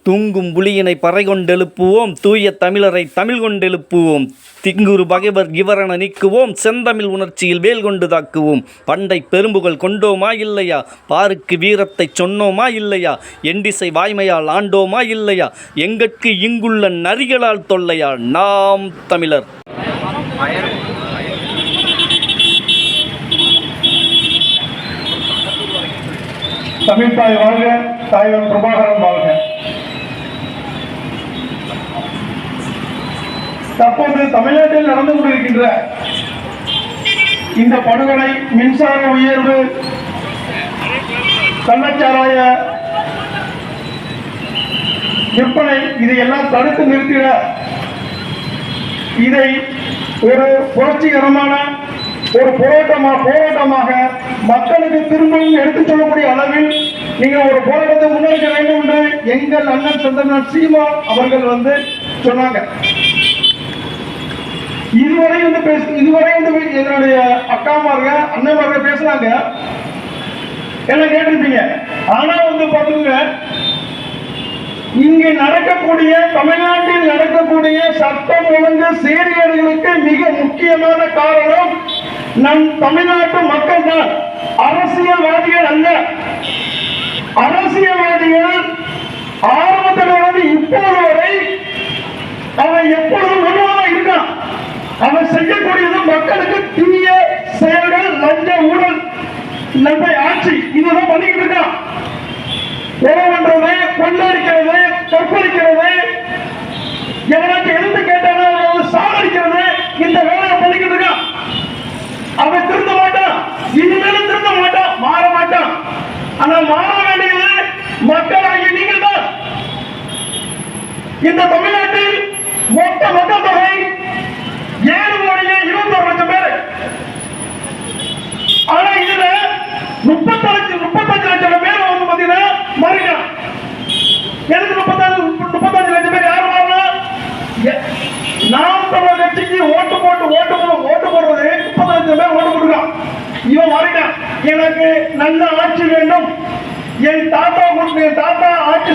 தூங்கும் புலியினை பறை கொண்டெழுப்புவோம், தூய தமிழரை தமிழ் கொண்டெழுப்புவோம், திங்குரு பகைவர் இவரென நீக்குவோம், செந்தமிழ் உணர்ச்சியில் வேல் கொண்டு தாக்குவோம். பண்டை பெரும்புகள் கொண்டோமா இல்லையா, பாருக்கு வீரத்தை சொன்னோமா இல்லையா, எண்டிசை வாய்மையால் ஆண்டோமா இல்லையா, எங்கட்கு இங்குள்ள நரிகளால் தொல்லையா, நாம் தமிழர். தமிழ் தாய் வாழ்க, தாய்வன் பிரபாகரன் வாழ்க. தற்போது தமிழ்நாட்டில் நடந்து கொண்டிருக்கின்ற இந்த படுகொலை, மின்சார உயர்வு, கள்ளச்சாராய விற்பனை, இதையெல்லாம் தடுத்து நிறுத்திட இதை ஒரு புரட்சிகரமான ஒரு போராட்டமாக மக்களுக்கு திரும்பவும் எடுத்துச் சொல்லக்கூடிய அளவில் நீங்கள் ஒரு போராட்டத்தை முன்னெடுக்க வேண்டும் என்று எங்கள் அண்ணன் செந்தமிழன் சீமான் அவர்கள் சொன்னாங்க. இதுவரை என்னுடைய அக்காமார்க அண்ணன்மார்க பேசுறாங்க, எல்லாம் கேட்டிருப்பீங்க. ஆனா பாத்துங்க, இங்கு நடக்கக்கூடிய தமிழ்நாட்டில் நடக்கக்கூடிய சட்டம் ஒழுங்கு சீர்கேடுகளுக்கு மிக முக்கியமான காரணம் நம் தமிழ்நாட்டு மக்கள் தான், அரசியல்வாதிகள் அல்ல. அரசியல்வாதிகள் ஆரம்பத்திலிருந்து இப்போது வரை அவன் எப்பொழுதும் ஒன்றாக இருக்கான். அவன் செய்யக்கூடியது மக்களுக்கு தீய செயல்கள், லஞ்ச ஊழல், நன்மை ஆட்சி, இதெல்லாம் பண்ணிக்கிட்டு இருக்கான். உறவுன்றது, கொள்ளடிக்கிறது, கற்பழிக்கிறது, எவனாச்சும் எழுந்து கேட்டானா சாகடிக்கிறது, இந்த வேலையை பண்ணிக்கிட்டு இருக்கான். அவன் திருந்த மாட்டான், இனிமேலும் திருந்த மாட்டான், மாற மாட்டான். ஆனா மாற வேண்டியது மக்களாகிய நீங்கள் தான். இந்த தமிழ்நாட்டில் மொத்த மக்கள் தொகை 7,21,00,000 பேர். ஆனா இதுல 35 லட்சம் பேர் பாத்தீங்கன்னா மாறிட்டான். எதுக்கு 35 லட்சம் பேர் யார் மாறினா? நாம் தமிழர் கட்சிக்கு ஓட்டு போடுறது 35 லட்சம் பேர் ஓட்டு போட்டுருக்கான். இவன் மாறிட்டான். எனக்கு நல்ல ஆட்சி வேண்டும், என் தாத்தா ஆட்சி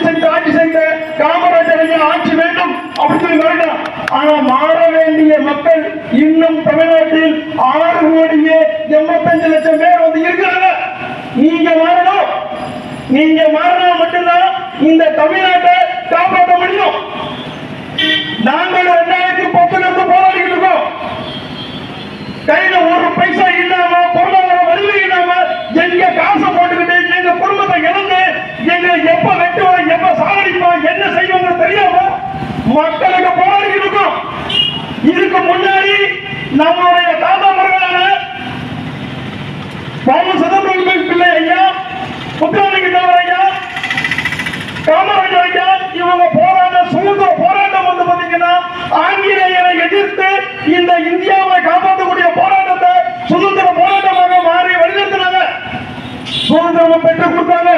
செய்த காமராஜர் ஆட்சி வேண்டும் அப்படின்னு சொல்லி மாறிட்டான். ஆனா மாற வேண்டிய மக்கள் இன்னும் தமிழ்நாட்டில் 6,85,00,000 பேர் இருக்கிறாங்க. நீங்க மாறணும். நீங்க மாறினா மட்டும்தான் இந்த தமிழ்நாட்டை காப்பாற்ற முடியும். நாங்கள் 2010 போராடிக்கிட்டு இருக்கோம். கையில ஒரு பைசா இல்லாம, பொருளாதார வலிமை இல்லாம, எங்க காசை போட்டுக்கிட்டு எங்க குடும்பத்தை இழந்து, எங்க எப்ப வெட்டுவோம், எப்ப சாகடிப்போம், என்ன செய்வாங்க தெரியாம மக்களுக்கு போராடிக்கிட்டு இருக்கோம். இதுக்கு முன்னாடி நம்மளுடைய தாத்தா மகளான சிதம்பரம் பிள்ளை ஐயா, முத்துராமலிங்க தேவர் ஐயா, காமராஜர் ஐயா, இவங்க சுதந்திர போராட்டம் பாத்தீங்கன்னா ஆங்கிலேயரை எதிர்த்து இந்த இந்தியாவை காப்பாற்றக்கூடிய போராட்டத்தை சுதந்திர போராட்டமாக மாறி வழிநடத்தினாங்க, சுதந்திரம் பெற்றுக் கொடுத்தாங்க.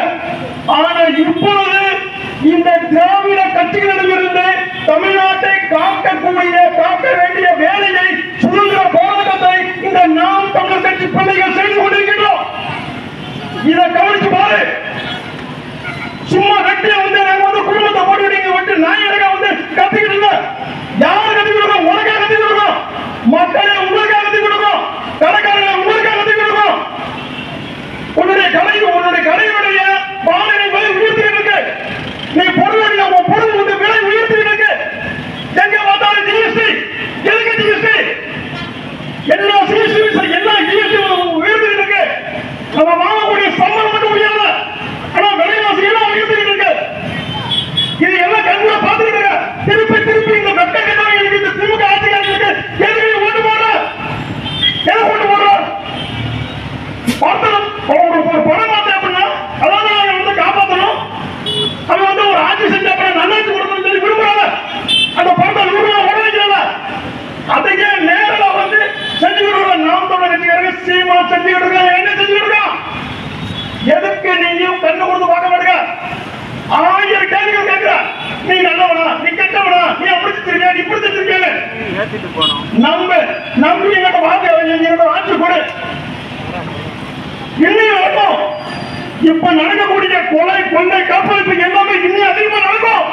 ஆனா இப்பொழுது இந்த திராவிட கட்சிகளிடமிருந்து தமிழ்நாட்டை காக்க வேண்டிய வேலையை, சுதந்திர போராட்டத்தை இந்த நாம் தமிழர் கட்சி பிள்ளைகள் செய்து கொண்டிருக்கின்றோம். இதை கவனிச்சு பாரு. சும்மா கட்டிய குடும்பத்தை போட்டு நான் எனக்கு கத்திக்கிட்டு இல்ல. யாரு கத்தி கொடுக்கும்? உனக்கா கத்தி கொடுக்கும்? மக்களே உங்களுக்கா கத்தி கொடுக்கும்? கடைக்காரங்களை உங்களுக்கா கத்தி கொடுக்கும்? உன்னுடைய கடையுடைய பாலையை உயர்த்தி இருக்கு. நீ பொருளுடைய பொருள் விலை உயர்த்தி இருக்கு. எங்க பார்த்தாலும் ஜிஎஸ்டி, எதுக்கு ஜிஎஸ்டி? எல்லா ஜிஎஸ்டி உயர்த்தி இருக்கு. நம்ம வாங்கக்கூடிய சம்பளம் மட்டும் உயர்ல, ஆனா விலைவாசி எல்லாம் உயர்த்தி இருக்கு. இது எல்லாம் கண்ணுல பாத்துக்கிட்டு திருப்பி இந்த வெட்ட கட்டணம் இந்த திமுக ஆட்சிக்காரர்களுக்கு எதுக்கு ஓட்டு போடுற? எதை ஓட்டு போடுற? ஒரு பணம் பார்த்தேன் அப்படின்னா அதான் காப்பாற்றணும். அவன் ஒரு ஆட்சி செஞ்ச அப்புறம் நல்லாட்சி கொடுக்கணும்னு சொல்லி விரும்புறாங்க. அந்த பணத்தை 100 ரூபாய் ஓட வைக்கிறாங்க. அதையே நேரில் செஞ்சு கொடுக்குற நாம் தமிழர் கட்சிக்காரங்க சீமான் செஞ்சு கொடுக்குறாங்க. என்ன செஞ்சு கொடுக்குறான்? எதுக்கு நீயும் கண்ணு கொடுத்து பார்க்க மாட்டேங்க? 1000 கேள்விகள் கேட்கிற. நீ நல்லவனா, நீ கெட்டவனா, நீ அப்படி செஞ்சிருக்கியா, நீ இப்படி செஞ்சிருக்கியா? நம்பி என்னோட ஆட்சி கொடு. இன்னும் நடக்கும். இப்ப நடக்கக்கூடிய கொலை, கொள்ளை, கற்பழிப்பு எல்லாமே இன்னும் அதிகமா நடக்கும்.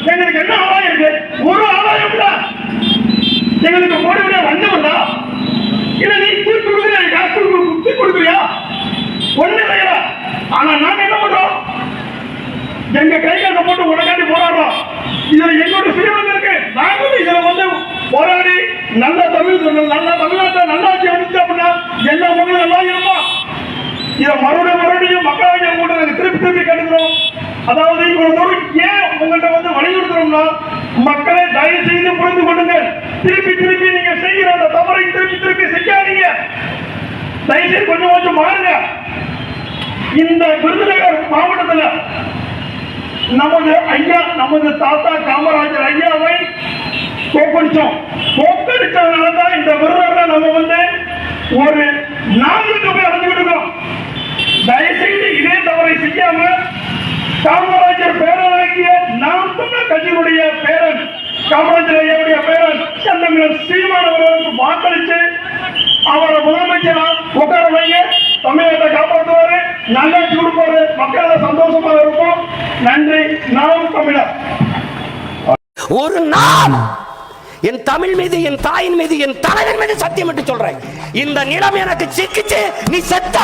எங்களுக்கு என்ன ஆதாயம் இருக்கு? ஒரு ஆதாயம் இல்ல. எங்களுக்கு போடுவிட வந்தம் இல்ல. இல்ல நீ தூக்கி கொடுக்குறியா? காசு தூக்கி கொடுக்குறியா? ஒண்ணு இல்லையா? ஆனா நாங்க என்ன பண்றோம்? எங்க கைகால போட்டு உடனே போராடுறோம். இதுல எங்களோட சுயநலம் இருக்கு. நாங்களும் இதுல வந்து போராடி நல்ல தமிழ் நல்ல தமிழ்நாட்டை நல்லாட்சி வந்துச்சு அப்படின்னா எல்லா மக்களும் நல்லா இருப்போம். இதை மறுபடியும் மக்களாட்சி கூட நாங்கள் திருப்பி கட்டுக்கிறோம். அதாவது இவ்வளவு தூரம் ஏன் உங்கள்கிட்ட வந்து வலியுறுத்துறோம்னா, மக்களை தயவு செய்து புரிந்து கொள்ளுங்கள். திருப்பி நீங்க செய்கிற அந்த தவறை திருப்பி செய்யாதீங்க. தயவு செய்து கொஞ்சம் மாறுங்க. இந்த விருதுநகர் மாவட்டத்தில் நமது தாத்தா காமராஜர் ஐயாவை தோற்கடிச்சதுனாலதான் இந்த விருதுநகரை நம்ம வந்து ஒரு நாளுக்கு போய் அடைஞ்சுக்கிட்டு இருக்கோம். தயவுசெய்து இதே தவறை செய்யாம காமராஜர் பேரனாகிய நாம் தமிழர் கட்சியினுடைய பேரன் காமராஜர் ஐயாவுடைய பேரன் செந்தமிழர் சீமான் அவர்களுக்கு வாக்களித்து அவரை முதலமைச்சரா உட்கார வைங்க. தமிழகத்தை காப்பாற்றுவாரு, நல்லாட்சி கொடுப்பாரு, மக்கள் சந்தோஷமாக இருப்போம். நன்றி. நாம் தமிழர். ஒரு நாள் என் தமிழ் மீது, என் தாயின் மீது, என் தலைவன் மீது சத்தியம் என்று சொல்றேன். இந்த நிலம் எனக்கு சிக்கிச்சு, நீ செத்த.